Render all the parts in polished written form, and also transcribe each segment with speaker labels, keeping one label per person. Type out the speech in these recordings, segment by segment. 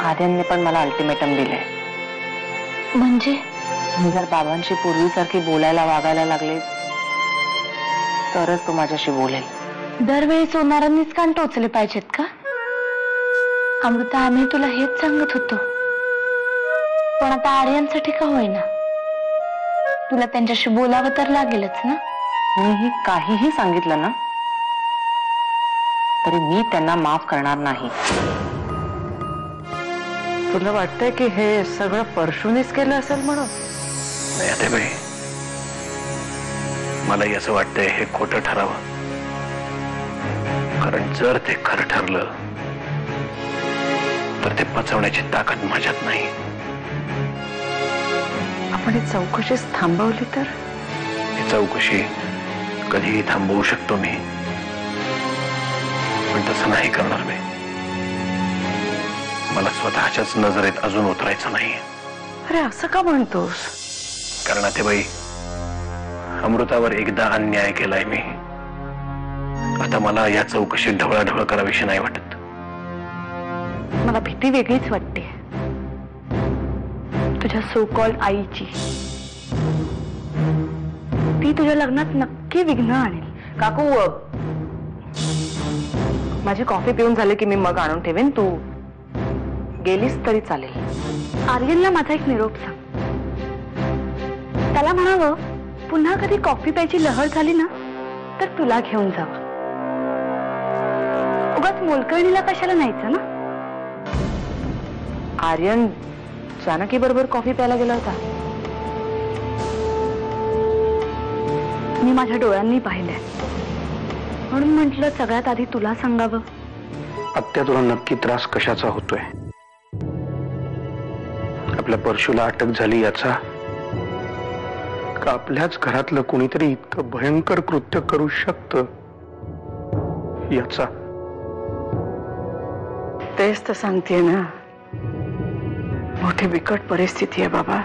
Speaker 1: आर्यनने पण मला अल्टिमेटम दिले.
Speaker 2: म्हणजे
Speaker 1: मी जर बाबांशी पूर्वीसारखी बोलायला वागायला लागले तरच तो माझ्याशी बोलेल.
Speaker 2: दरवेळी सोनारांनीच कान टोचले पाहिजेत का? अमृता, आम्ही तुला हेच सांगत होतो, पण आता आर्यनसाठी का होईना तुला त्यांच्याशी बोलावं तर लागेलच ना.
Speaker 1: मीही काहीही सांगितलं ना तरी मी त्यांना माफ करणार नाही. तुला वाटतंय की हे सगळं परशुनीच केलं असेल म्हणून?
Speaker 3: नाही आतेबाई, मलाही असं वाटतंय हे खोटं ठरावं. कारण जर ते खरं ठरलं तर ते पचवण्याची ताकद माझ्यात नाही.
Speaker 1: आपण ही चौकशीच थांबवली तर?
Speaker 3: ही चौकशी कधीही थांबवू शकतो मी, पण तसं नाही करणार मी. मला स्वतःच्याच नजरेत अजून उतरायचं नाही.
Speaker 1: अरे असं का म्हणतोस?
Speaker 3: कारण आतेबाई, अमृतावर एकदा अन्याय केलाय मी. आता मला या चौकशीत ढवळाढवळ करावीशी नाही वाटत.
Speaker 2: मला भीती वेगळीच वाटते, तुझ्या सो कॉल्ड आईची. ती तुझ्या लग्नात नक्की विघ्न आणेल.
Speaker 1: काकू, माझी कॉफी पिऊन झाले की मी मग आणून ठेवेन. तू गेलीस तरी चालेल.
Speaker 2: आर्यनला माझा एक निरोप सांग. त्याला म्हणावं, पुन्हा कधी कॉफी प्यायची लहर झाली ना तर तुला घेऊन जावं. उगाच मोलकर्णीला कशाला न्यायचं ना.
Speaker 1: आर्यन जानकी बरोबर कॉफी प्यायला गेला होता.
Speaker 2: मी माझ्या डोळ्यांनी पाहिलंय, म्हणून म्हटलं सगळ्यात आधी तुला सांगावं.
Speaker 4: आत्या, तुला नक्की त्रास कशाचा होतोय? आपल्या परशुला अटक झाली याचा, का आपल्याच घरातलं कुणीतरी इतकं भयंकर कृत्य करू शकतं याचा?
Speaker 1: तेच तर सांगतेय ना, मोठी बिकट परिस्थिती आहे बाबा.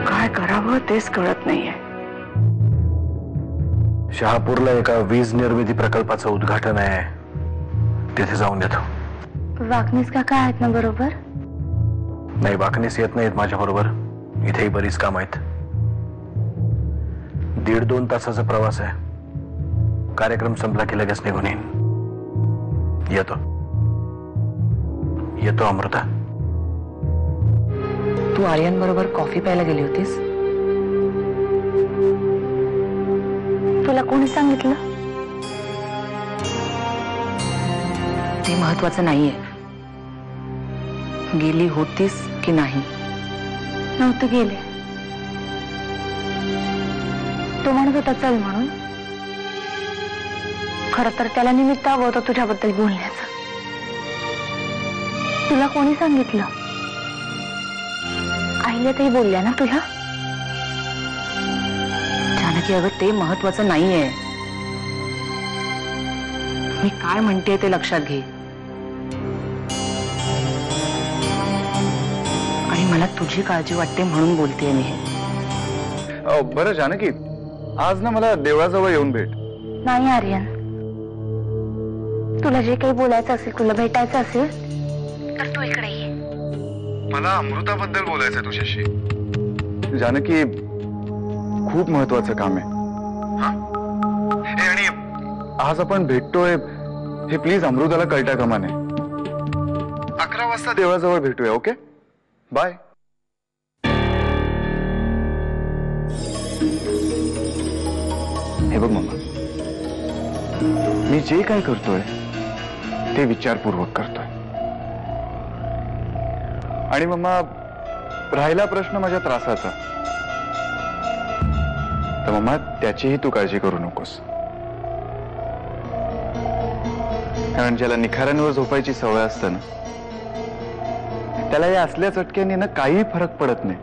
Speaker 1: काय करावं तेच कळत नाहीये.
Speaker 3: शहापूरला एका वीज निर्मिती प्रकल्पाचं उद्घाटन आहे, तिथे जाऊन येतो.
Speaker 2: वाकनीस काका आहेत ना बरोबर?
Speaker 3: नाही, वाकणीस येत नाहीत माझ्या बरोबर. इथेही बरीच काम आहेत. 1.5-2 तासाचा प्रवास आहे. कार्यक्रम संपला की लगेच निघून येईन. येतो अमृता.
Speaker 1: तू आर्यन बरोबर कॉफी प्यायला गेली होतीस?
Speaker 2: तुला कोणी सांगितलं?
Speaker 1: ते महत्वाचं नाहीये. गेली होतीस की नाही?
Speaker 2: नव्हते गेले. तो म्हणत होता चल म्हणून. खरं तर त्याला निमित्त हवं होतं तुझ्याबद्दल बोलण्याचं. तुला कोणी सांगितलं? आईल्यातही बोलल्या ना तुला?
Speaker 1: जानकी, अगं ते महत्वाचं नाहीये. मी काय म्हणते ते लक्षात घे. आणि मला तुझी काळजी वाटते म्हणून बोलतेय मी हे.
Speaker 5: बरं जानकी, आज ना मला देवळाजवळ येऊन भेट.
Speaker 2: नाही आर्यन, तुला जे काही बोलायचं असेल, तुला भेटायचं असेल तर तू इकडे ये.
Speaker 5: मला अमृताबद्दल बोलायचंय तुझ्याशी. जानकी, खूप महत्वाचं काम आहे. आणि आज आपण भेटतोय हे प्लीज अमृताला कळता कामा नये. 11 वाजता देवळाजवळ भेटूया. Okay, bye. हे बघ मम्मा, मी जे काय करतोय ते विचारपूर्वक करतोय. आणि मम्मा, राहिला प्रश्न माझ्या त्रासाचा, तर मम्मा त्याचीही तू काळजी करू नकोस. कारण ज्याला निखाऱ्यांवर झोपायची सवय असते ना, त्याला या असल्या चटक्यांनी ना काही फरक पडत नाही.